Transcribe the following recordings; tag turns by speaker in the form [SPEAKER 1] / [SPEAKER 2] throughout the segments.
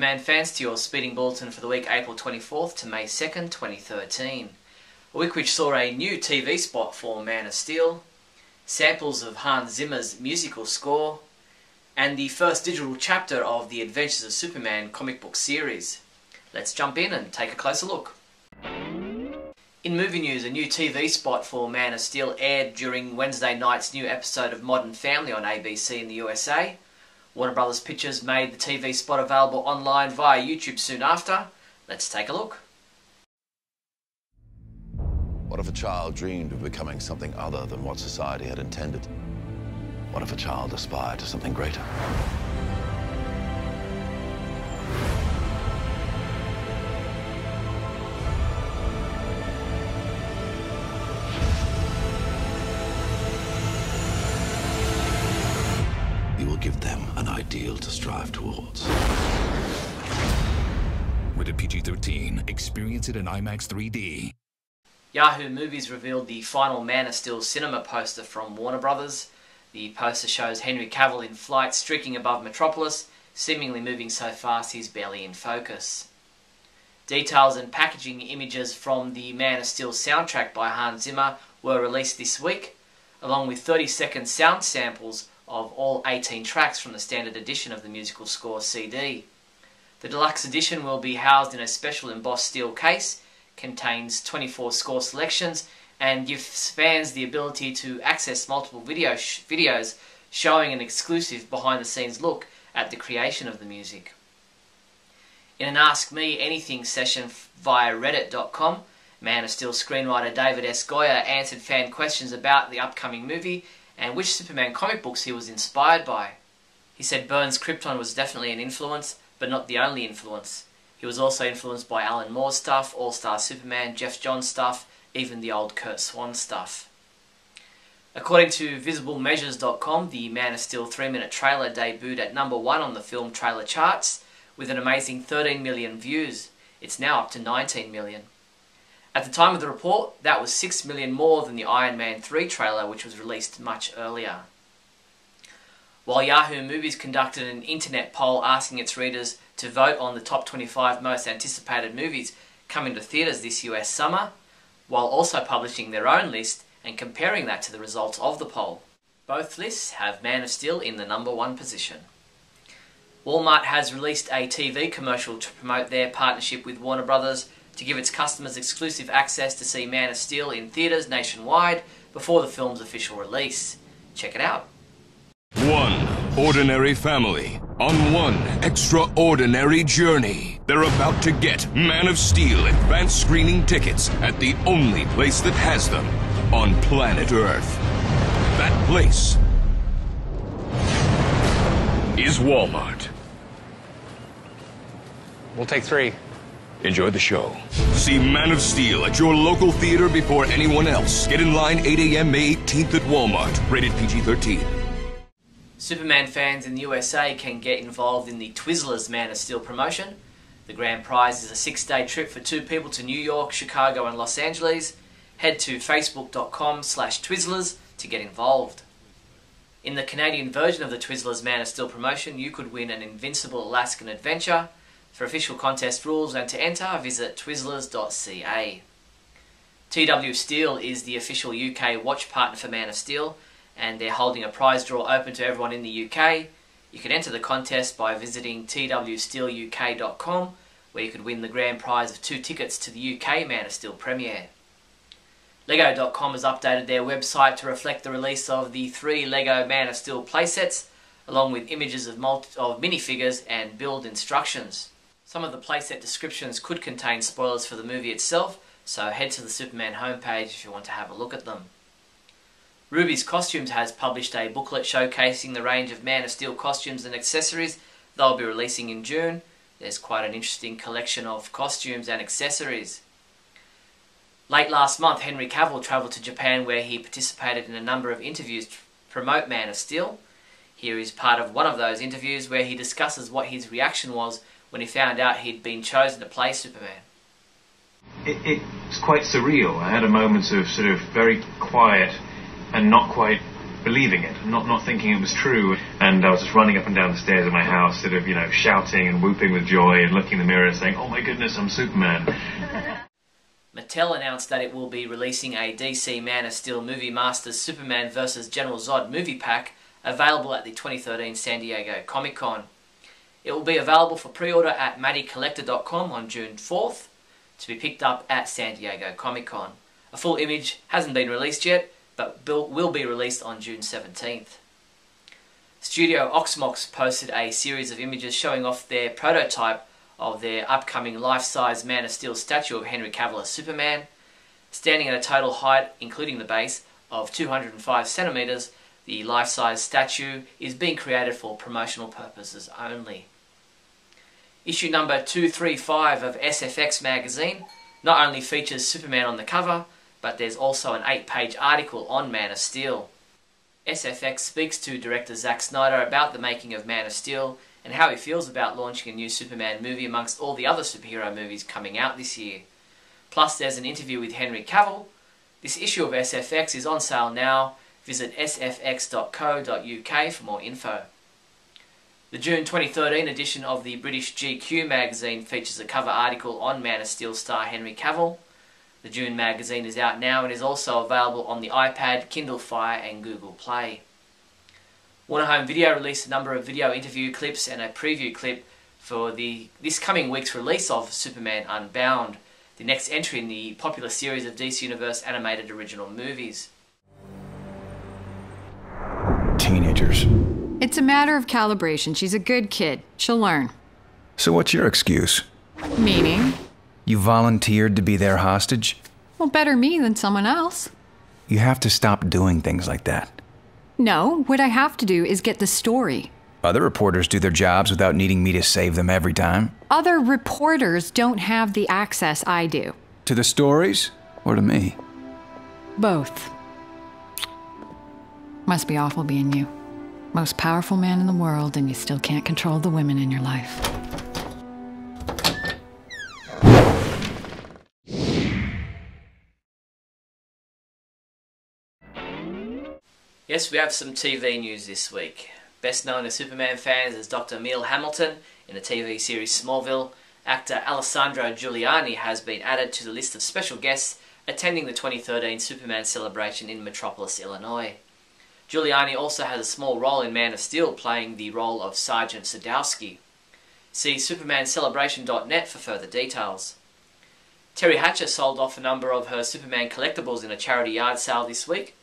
[SPEAKER 1] Superman fans, to your speeding bulletin for the week April 24th to May 2nd, 2013. A week which saw a new TV spot for Man of Steel, samples of Hans Zimmer's musical score, and the first digital chapter of the Adventures of Superman comic book series. Let's jump in and take a closer look. In movie news, a new TV spot for Man of Steel aired during Wednesday night's new episode of Modern Family on ABC in the USA. Warner Brothers Pictures made the TV spot available online via YouTube soon after. Let's take a look.
[SPEAKER 2] What if a child dreamed of becoming something other than what society had intended? What if a child aspired to something greater? You will give them an ideal to strive towards.
[SPEAKER 3] Rated PG-13. Experience it in IMAX 3D.
[SPEAKER 1] Yahoo Movies revealed the final Man of Steel cinema poster from Warner Brothers. The poster shows Henry Cavill in flight streaking above Metropolis, seemingly moving so fast he's barely in focus. Details and packaging images from the Man of Steel soundtrack by Hans Zimmer were released this week, along with 30-second sound samples of all 18 tracks from the standard edition of the musical score CD. The deluxe edition will be housed in a special embossed steel case, contains 24 score selections, and gives fans the ability to access multiple videos showing an exclusive behind-the-scenes look at the creation of the music. In an Ask Me Anything session via reddit.com, Man of Steel screenwriter David S. Goyer answered fan questions about the upcoming movie and which Superman comic books he was inspired by. He said Byrne's Krypton was definitely an influence, but not the only influence. He was also influenced by Alan Moore's stuff, All-Star Superman, Jeff Johns stuff, even the old Kurt Swan stuff. According to VisibleMeasures.com, the Man of Steel 3-minute trailer debuted at number 1 on the film trailer charts with an amazing 13 million views. It's now up to 19 million. At the time of the report, that was 6 million more than the Iron Man 3 trailer, which was released much earlier. While Yahoo Movies conducted an internet poll asking its readers to vote on the top 25 most anticipated movies coming to theatres this US summer, while also publishing their own list and comparing that to the results of the poll. Both lists have Man of Steel in the number 1 position. Walmart has released a TV commercial to promote their partnership with Warner Brothers to give its customers exclusive access to see Man of Steel in theatres nationwide before the film's official release. Check it out.
[SPEAKER 3] One ordinary family on one extraordinary journey. They're about to get Man of Steel advanced screening tickets at the only place that has them on planet Earth. That place is Walmart.
[SPEAKER 4] We'll take 3.
[SPEAKER 3] Enjoy the show. See Man of Steel at your local theater before anyone else. Get in line 8 a.m. May 18th at Walmart. Rated PG-13.
[SPEAKER 1] Superman fans in the USA can get involved in the Twizzlers Man of Steel promotion. The grand prize is a 6-day trip for 2 people to New York, Chicago and Los Angeles. Head to facebook.com/Twizzlers to get involved. In the Canadian version of the Twizzlers Man of Steel promotion, you could win an Invincible Alaskan adventure. For official contest rules and to enter, visit Twizzlers.ca. TW Steel is the official UK watch partner for Man of Steel, and they're holding a prize draw open to everyone in the UK. You can enter the contest by visiting twsteeluk.com, where you could win the grand prize of 2 tickets to the UK Man of Steel premiere. Lego.com has updated their website to reflect the release of the 3 Lego Man of Steel playsets, along with images of minifigures and build instructions. Some of the playset descriptions could contain spoilers for the movie itself, so head to the Superman homepage if you want to have a look at them. Ruby's Costumes has published a booklet showcasing the range of Man of Steel costumes and accessories they'll be releasing in June. There's quite an interesting collection of costumes and accessories. Late last month, Henry Cavill travelled to Japan where he participated in a number of interviews to promote Man of Steel. Here is part of one of those interviews where he discusses what his reaction was when he found out he'd been chosen to play Superman.
[SPEAKER 5] It's quite surreal. I had a moment of sort of very quiet and not quite
[SPEAKER 4] believing it, not thinking it was true. And I was just running up and down the stairs of my house, sort of, you know, shouting and whooping with joy and looking in the mirror saying, "Oh my goodness, I'm Superman."
[SPEAKER 1] Mattel announced that it will be releasing a DC Man of Steel Movie Masters Superman vs. General Zod movie pack available at the 2013 San Diego Comic-Con. It will be available for pre-order at MattyCollector.com on June 4th to be picked up at San Diego Comic-Con. A full image hasn't been released yet, but will be released on June 17th. Studio Oxmox posted a series of images showing off their prototype of their upcoming life-size Man of Steel statue of Henry Cavill as Superman. Standing at a total height, including the base, of 205 centimeters, the life-size statue is being created for promotional purposes only. Issue number 235 of SFX magazine not only features Superman on the cover, but there's also an 8-page article on Man of Steel. SFX speaks to director Zack Snyder about the making of Man of Steel and how he feels about launching a new Superman movie amongst all the other superhero movies coming out this year. Plus there's an interview with Henry Cavill. This issue of SFX is on sale now. Visit sfx.co.uk for more info. The June 2013 edition of the British GQ magazine features a cover article on Man of Steel star Henry Cavill. The June magazine is out now and is also available on the iPad, Kindle Fire and Google Play. Warner Home Video released a number of video interview clips and a preview clip for this coming week's release of Superman Unbound, the next entry in the popular series of DC Universe animated original movies.
[SPEAKER 5] Teenagers.
[SPEAKER 6] It's a matter of calibration. She's a good kid. She'll learn.
[SPEAKER 5] So what's your excuse?
[SPEAKER 6] Meaning?
[SPEAKER 5] You volunteered to be their hostage?
[SPEAKER 6] Well, better me than someone else.
[SPEAKER 5] You have to stop doing things like that.
[SPEAKER 6] No, what I have to do is get the story.
[SPEAKER 5] Other reporters do their jobs without needing me to save them every time.
[SPEAKER 6] Other reporters don't have the access I do.
[SPEAKER 5] To the stories or to me?
[SPEAKER 6] Both. Must be awful being you. Most powerful man in the world, and you still can't control the women in your life.
[SPEAKER 1] Yes, we have some TV news this week. Best known to Superman fans as Dr. Emil Hamilton in the TV series Smallville, actor Alessandro Giuliani has been added to the list of special guests attending the 2013 Superman celebration in Metropolis, Illinois. Giuliani also has a small role in Man of Steel, playing the role of Sergeant Sadowski. See supermancelebration.net for further details. Terry Hatcher sold off a number of her Superman collectibles in a charity yard sale this week.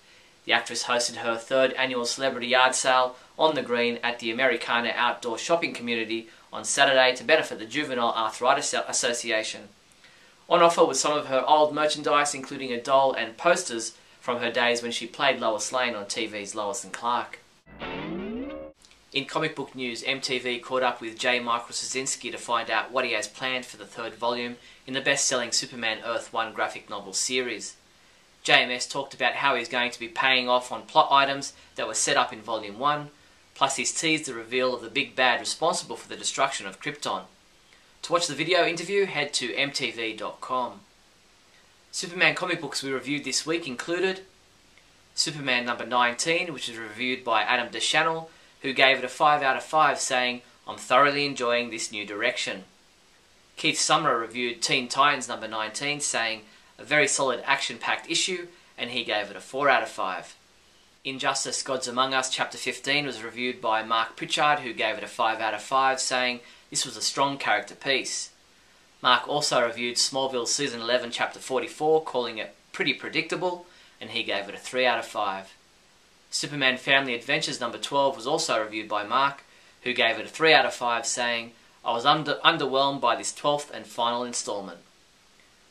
[SPEAKER 1] The actress hosted her 3rd annual celebrity yard sale on the green at the Americana Outdoor Shopping Community on Saturday to benefit the Juvenile Arthritis Association. On offer was some of her old merchandise, including a doll and posters from her days when she played Lois Lane on TV's Lois and Clark. In comic book news, MTV caught up with J. Michael Straczynski to find out what he has planned for the 3rd volume in the best-selling Superman Earth 1 graphic novel series. JMS talked about how he's going to be paying off on plot items that were set up in Volume 1, plus he's teased the reveal of the big bad responsible for the destruction of Krypton. To watch the video interview, head to mtv.com. Superman comic books we reviewed this week included Superman number 19, which was reviewed by Adam DeChannel, who gave it a 5 out of 5, saying, "I'm thoroughly enjoying this new direction." Keith Sumner reviewed Teen Titans number 19, saying, "A very solid action-packed issue," and he gave it a 4 out of 5. Injustice Gods Among Us chapter 15 was reviewed by Mark Pritchard, who gave it a 5 out of 5, saying, "This was a strong character piece." Mark also reviewed Smallville Season 11 Chapter 44, calling it pretty predictable, and he gave it a 3 out of 5. Superman Family Adventures number 12 was also reviewed by Mark, who gave it a 3 out of 5, saying, "I was underwhelmed by this 12th and final installment."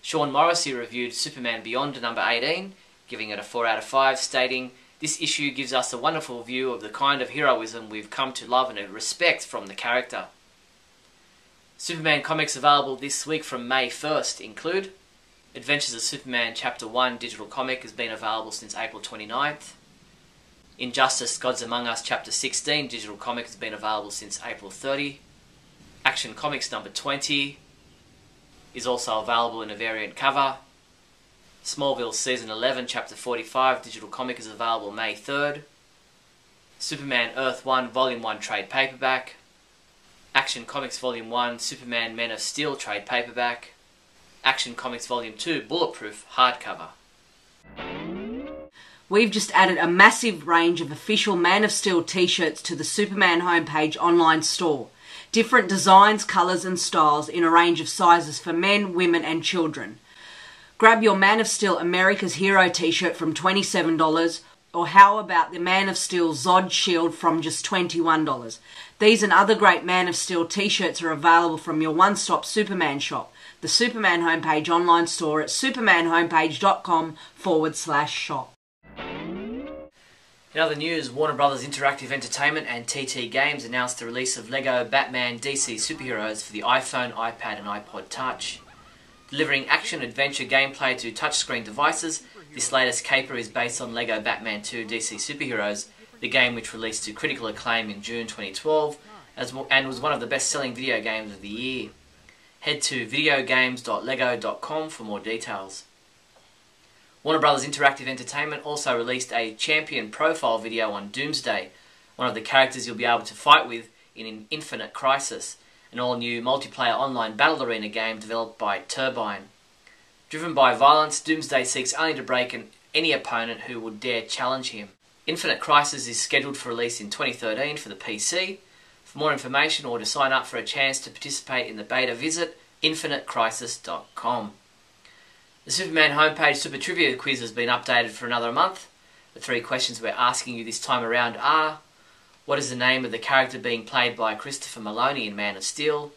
[SPEAKER 1] Sean Morrissey reviewed Superman Beyond number 18, giving it a 4 out of 5, stating, "This issue gives us a wonderful view of the kind of heroism we've come to love and respect from the character." Superman comics available this week from May 1st include Adventures of Superman Chapter 1 digital comic has been available since April 29th. Injustice Gods Among Us Chapter 16 digital comic has been available since April 30. Action Comics number 20 is also available in a variant cover. Smallville Season 11 Chapter 45 digital comic is available May 3rd. Superman Earth 1 Volume 1 trade paperback, Action Comics Volume 1 Superman Men of Steel trade paperback, Action Comics Volume 2 Bulletproof hardcover.
[SPEAKER 7] We've just added a massive range of official Man of Steel t-shirts to the Superman homepage online store. Different designs, colours and styles in a range of sizes for men, women and children. Grab your Man of Steel America's Hero t-shirt from $27, or how about the Man of Steel Zod Shield from just $21. These and other great Man of Steel t-shirts are available from your one-stop Superman shop, the Superman homepage online store at supermanhomepage.com/shop.
[SPEAKER 1] In other news, Warner Brothers Interactive Entertainment and TT Games announced the release of LEGO Batman DC Superheroes for the iPhone, iPad and iPod Touch. Delivering action-adventure gameplay to touchscreen devices, this latest caper is based on LEGO Batman 2 DC Superheroes, the game which released to critical acclaim in June 2012 and was one of the best-selling video games of the year. Head to videogames.lego.com for more details. Warner Brothers Interactive Entertainment also released a champion profile video on Doomsday, one of the characters you'll be able to fight with in Infinite Crisis, an all-new multiplayer online battle arena game developed by Turbine. Driven by violence, Doomsday seeks only to break any opponent who would dare challenge him. Infinite Crisis is scheduled for release in 2013 for the PC. For more information or to sign up for a chance to participate in the beta, visit infinitecrisis.com. The Superman homepage Super Trivia quiz has been updated for another month. The 3 questions we're asking you this time around are: what is the name of the character being played by Christopher Maloney in Man of Steel?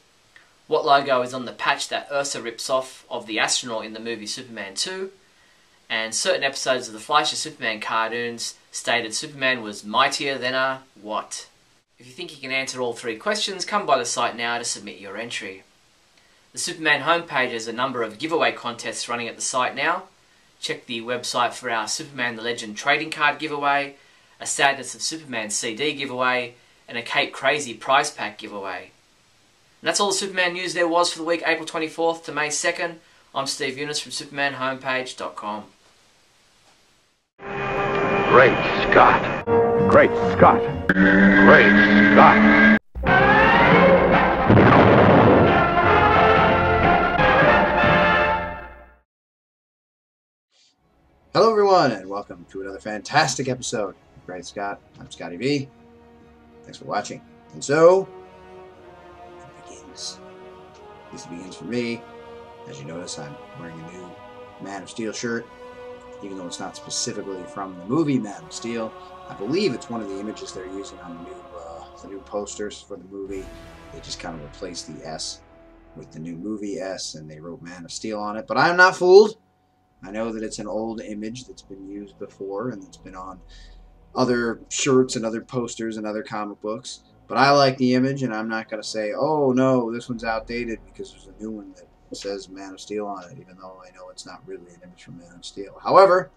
[SPEAKER 1] What logo is on the patch that Ursa rips off of the astronaut in the movie Superman 2? And certain episodes of the Fleischer Superman cartoons stated Superman was mightier than a what? If you think you can answer all 3 questions, come by the site now to submit your entry. The Superman homepage has a number of giveaway contests running at the site now. Check the website for our Superman the Legend trading card giveaway, a Sadness of Superman CD giveaway, and a Cape Crazy prize pack giveaway. And that's all the Superman news there was for the week April 24th to May 2nd. I'm Steve Younis from supermanhomepage.com.
[SPEAKER 2] Great Scott! Great Scott! Great Scott!
[SPEAKER 8] Hello everyone, and welcome to another fantastic episode of Great Scott. I'm Scotty V. Thanks for watching. And so, it begins. At least it begins for me. As you notice, I'm wearing a new Man of Steel shirt, even though it's not specifically from the movie Man of Steel. I believe it's one of the images they're using on the new posters for the movie. They just kind of replaced the S with the new movie S, and they wrote Man of Steel on it. But I'm not fooled. I know that it's an old image that's been used before and that's been on other shirts and other posters and other comic books. But I like the image, and I'm not going to say, oh no, this one's outdated because there's a new one that says Man of Steel on it, even though I know it's not really an image from Man of Steel. However,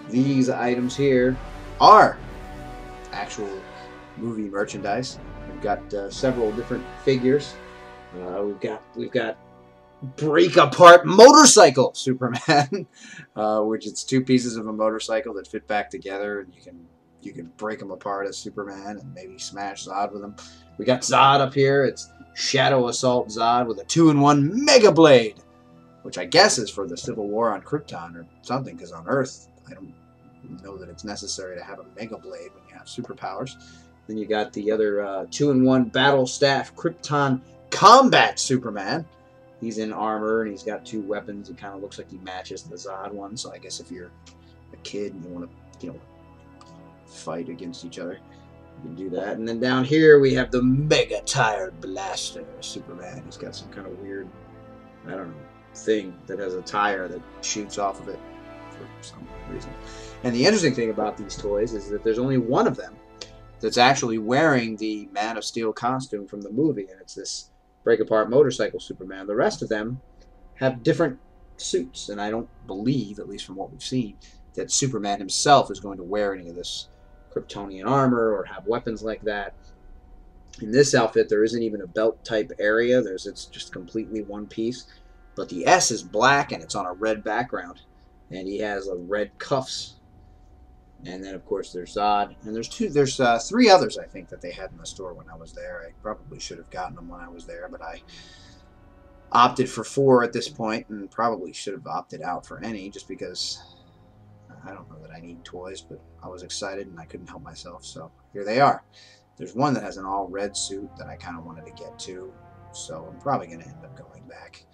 [SPEAKER 8] these items here are actual movie merchandise. We've got several different figures. We've got Break Apart Motorcycle Superman, which it's 2 pieces of a motorcycle that fit back together, and you can break them apart as Superman and maybe smash Zod with them. We got Zod up here. It's Shadow Assault Zod with a 2-in-1 Mega Blade, which I guess is for the Civil War on Krypton or something, because on Earth I don't know that it's necessary to have a Mega Blade when you have superpowers. Then you got the other 2-in-1 Battle Staff Krypton Combat Superman. He's in armor, and he's got 2 weapons. It kind of looks like he matches the Zod one, so I guess if you're a kid and you want to, fight against each other, you can do that. And then down here we have the Mega Tire Blaster Superman. He's got some kind of weird, I don't know, thing that has a tire that shoots off of it for some reason. And the interesting thing about these toys is that there's only one of them that's actually wearing the Man of Steel costume from the movie, and it's this Break Apart Motorcycle Superman. The rest of them have different suits, and I don't believe, at least from what we've seen, that Superman himself is going to wear any of this Kryptonian armor or have weapons like that. In this outfit, there isn't even a belt type area. It's just completely one piece. But the S is black, and it's on a red background, and he has red cuffs And then, of course, there's Zod. And there's three others, I think, that they had in the store when I was there. I probably should have gotten them when I was there, but I opted for 4 at this point, and probably should have opted out for any, just because I don't know that I need toys, but I was excited and I couldn't help myself, so here they are. There's one that has an all-red suit that I kind of wanted to get to, so I'm probably going to end up going back.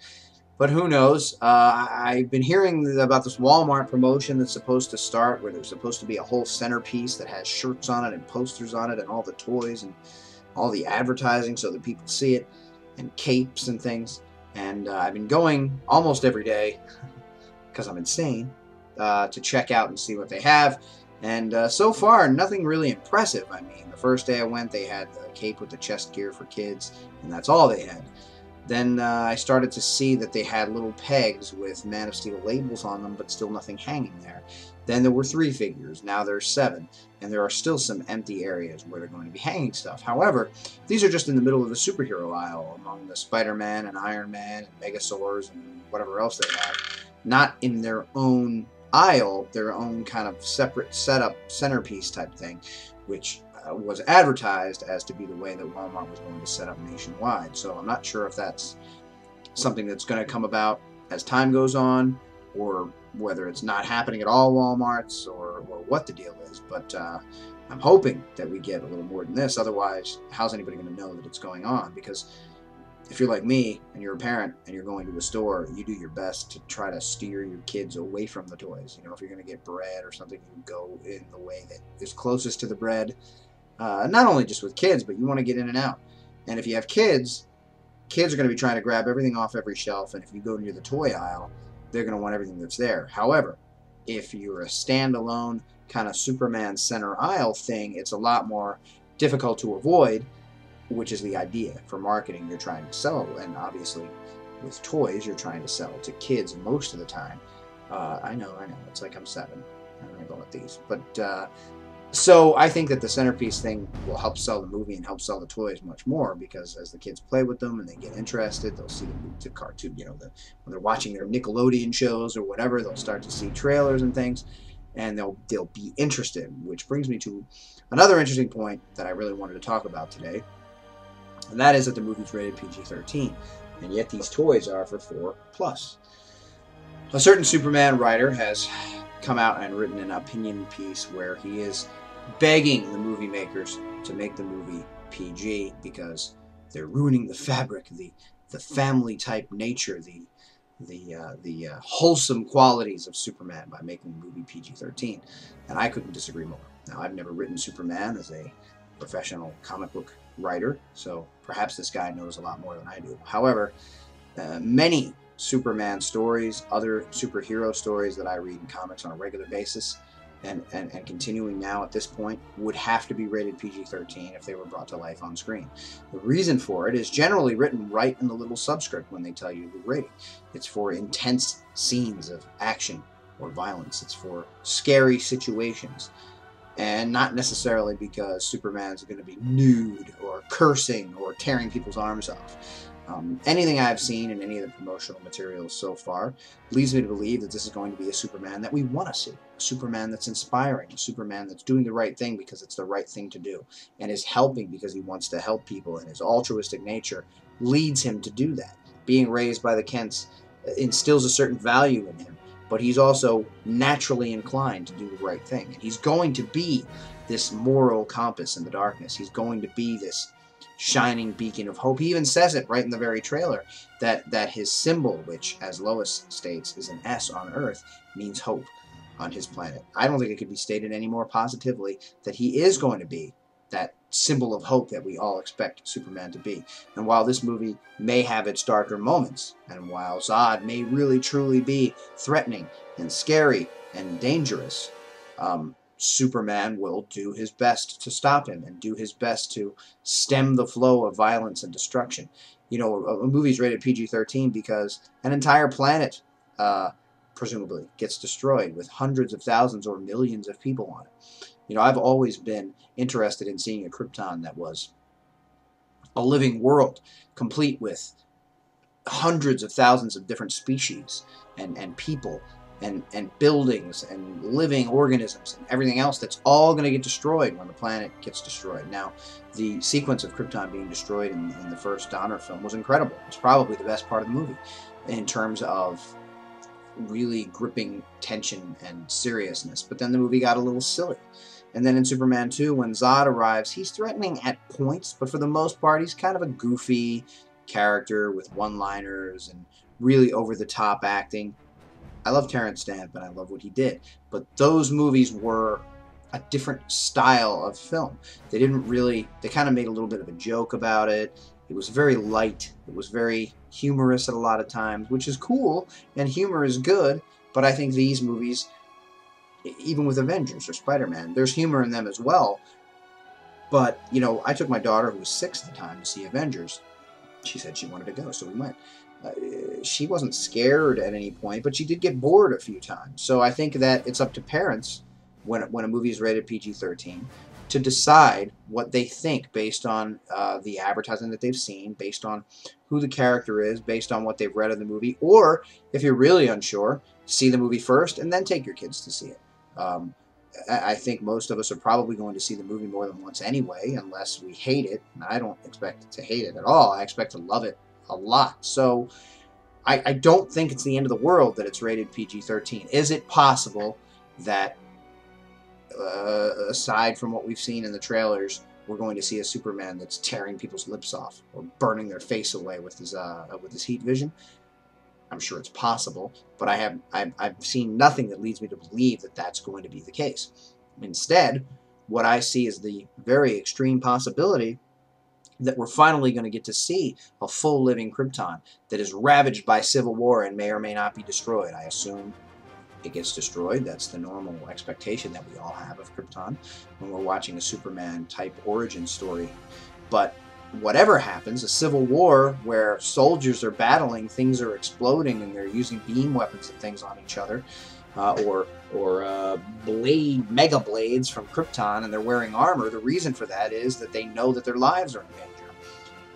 [SPEAKER 8] But who knows? I've been hearing about this Walmart promotion that's supposed to start, where there's supposed to be a whole centerpiece that has shirts on it and posters on it and all the toys and all the advertising so that people see it, and capes and things. And I've been going almost every day, because I'm insane, to check out and see what they have. And so far, nothing really impressive. I mean, the first day I went, they had the cape with the chest gear for kids, and that's all they had. Then I started to see that they had little pegs with Man of Steel labels on them, but still nothing hanging there. Then there were 3 figures. Now there's 7. And there are still some empty areas where they're going to be hanging stuff. However, these are just in the middle of the superhero aisle, among the Spider-Man and Iron Man and Megasaurs and whatever else they have. Not in their own aisle, their own kind of separate setup centerpiece type thing, which was advertised as to be the way that Walmart was going to set up nationwide. So I'm not sure if that's something that's going to come about as time goes on, or whether it's not happening at all Walmarts, or what the deal is. But I'm hoping that we get a little more than this. Otherwise, how's anybody going to know that it's going on? Because if you're like me and you're a parent and you're going to a store, you do your best to try to steer your kids away from the toys. You know, if you're going to get bread or something, you go in the way that is closest to the bread. Not only just with kids, but you want to get in and out. And if you have kids are going to be trying to grab everything off every shelf, and if you go near the toy aisle, they're going to want everything that's there. However, if you're a standalone kind of Superman center aisle thing, it's a lot more difficult to avoid, which is the idea. For marketing, you're trying to sell, and obviously with toys, you're trying to sell to kids most of the time. I know, it's like I'm 7. I'm going to go with these. But so I think that the centerpiece thing will help sell the movie and help sell the toys much more, because as the kids play with them and they get interested, they'll see the cartoon, you know, when they're watching their Nickelodeon shows or whatever, they'll start to see trailers and things, and they'll be interested. Which brings me to another interesting point that I really wanted to talk about today, and that is that the movie's rated PG-13, and yet these toys are for 4+. A certain Superman writer has come out and written an opinion piece where he is begging the movie makers to make the movie PG, because they're ruining the fabric, the family type nature, the wholesome qualities of Superman by making the movie PG-13. And I couldn't disagree more. Now, I've never written Superman as a professional comic book writer, so perhaps this guy knows a lot more than I do. However, many Superman stories, other superhero stories that I read in comics on a regular basis, and continuing now at this point, would have to be rated PG-13 if they were brought to life on screen. The reason for it is generally written right in the little subscript when they tell you the rating. It's for intense scenes of action or violence. It's for scary situations, and not necessarily because Superman's going to be nude or cursing or tearing people's arms off. Anything I've seen in any of the promotional materials so far leads me to believe that this is going to be a Superman that we want to see. A Superman that's inspiring. A Superman that's doing the right thing because it's the right thing to do. And is helping because he wants to help people. And his altruistic nature leads him to do that. Being raised by the Kents instills a certain value in him. But he's also naturally inclined to do the right thing. And he's going to be this moral compass in the darkness. He's going to be this shining beacon of hope. He even says it right in the very trailer, that his symbol, which, as Lois states, is an S on Earth, means hope on his planet. I don't think it could be stated any more positively that he is going to be that symbol of hope that we all expect Superman to be. And while this movie may have its darker moments, and while Zod may really truly be threatening and scary and dangerous, Superman will do his best to stop him and do his best to stem the flow of violence and destruction. You know, a movie's rated PG-13 because an entire planet, presumably, gets destroyed with hundreds of thousands or millions of people on it. You know, I've always been interested in seeing a Krypton that was a living world, complete with hundreds of thousands of different species and people and buildings and living organisms and everything else that's all going to get destroyed when the planet gets destroyed. Now, the sequence of Krypton being destroyed in the first Donner film was incredible. It's probably the best part of the movie in terms of really gripping tension and seriousness. But then the movie got a little silly. And then in Superman 2, when Zod arrives, he's threatening at points, but for the most part, he's kind of a goofy character with one-liners and really over-the-top acting. I love Terrence Stamp, and I love what he did. But those movies were a different style of film. They kind of made a little bit of a joke about it. It was very light. It was very humorous at a lot of times, which is cool, and humor is good. But I think these movies, even with Avengers or Spider-Man, there's humor in them as well. But, you know, I took my daughter, who was 6 at the time, to see Avengers. She said she wanted to go, so we went. She wasn't scared at any point, but she did get bored a few times. So I think that it's up to parents, when a movie is rated PG-13, to decide what they think based on the advertising that they've seen, based on who the character is, based on what they've read of the movie, or, if you're really unsure, see the movie first and then take your kids to see it. I think most of us are probably going to see the movie more than once anyway, unless we hate it. And I don't expect to hate it at all. I expect to love it a lot. So I don't think it's the end of the world that it's rated PG-13. Is it possible that, aside from what we've seen in the trailers, we're going to see a Superman that's tearing people's lips off or burning their face away with his heat vision? I'm sure it's possible, but I've seen nothing that leads me to believe that that's going to be the case. Instead, what I see is the very extreme possibility that we're finally going to get to see a full living Krypton that is ravaged by civil war and may or may not be destroyed. I assume it gets destroyed. That's the normal expectation that we all have of Krypton when we're watching a Superman-type origin story. But whatever happens, a civil war where soldiers are battling, things are exploding, and they're using beam weapons and things on each other, or mega blades from Krypton, and they're wearing armor. The reason for that is that they know that their lives are in danger.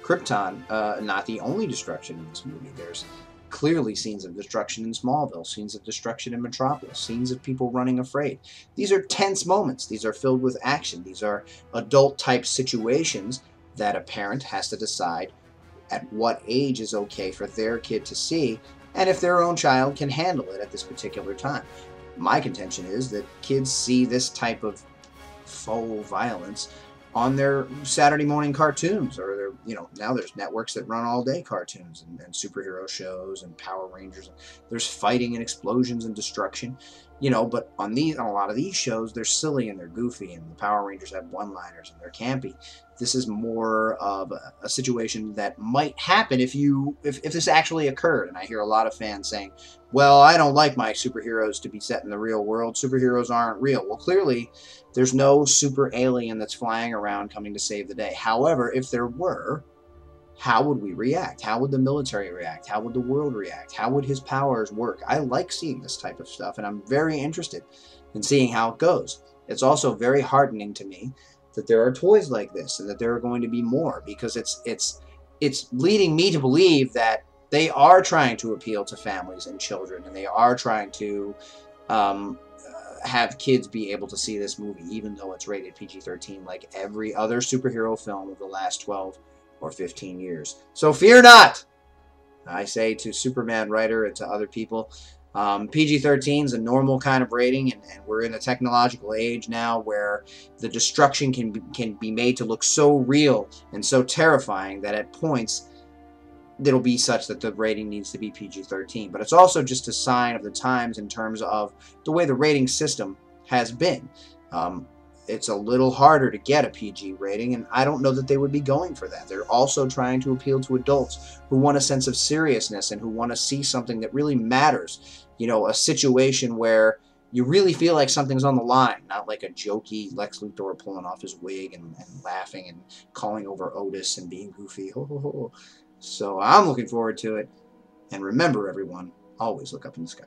[SPEAKER 8] Krypton, not the only destruction in this movie. There's clearly scenes of destruction in Smallville, scenes of destruction in Metropolis, scenes of people running afraid. These are tense moments. These are filled with action. These are adult-type situations that a parent has to decide at what age is okay for their kid to see, and if their own child can handle it at this particular time. My contention is that kids see this type of faux violence on their Saturday morning cartoons, or their, now there's networks that run all day cartoons and superhero shows and Power Rangers. There's fighting and explosions and destruction, but on a lot of these shows, they're silly and they're goofy, and the Power Rangers have one-liners and they're campy. This is more of a situation that might happen if this actually occurred. And I hear a lot of fans saying, well, I don't like my superheroes to be set in the real world. Superheroes aren't real. Well, clearly, there's no super alien that's flying around coming to save the day. However, if there were, how would we react? How would the military react? How would the world react? How would his powers work? I like seeing this type of stuff, and I'm very interested in seeing how it goes. It's also very heartening to me that there are toys like this and that there are going to be more, because it's leading me to believe that they are trying to appeal to families and children, and they are trying to have kids be able to see this movie, even though it's rated PG-13, like every other superhero film of the last 12 or 15 years. So fear not, I say to Superman writer and to other people. PG-13 is a normal kind of rating, and we're in a technological age now where the destruction can be made to look so real and so terrifying that at points it'll be such that the rating needs to be PG-13. But it's also just a sign of the times in terms of the way the rating system has been. It's a little harder to get a PG rating, and I don't know that they would be going for that. They're also trying to appeal to adults who want a sense of seriousness and who want to see something that really matters. A situation where you really feel like something's on the line, not like a jokey Lex Luthor pulling off his wig and laughing and calling over Otis and being goofy. So I'm looking forward to it. And remember, everyone, always look up in the sky.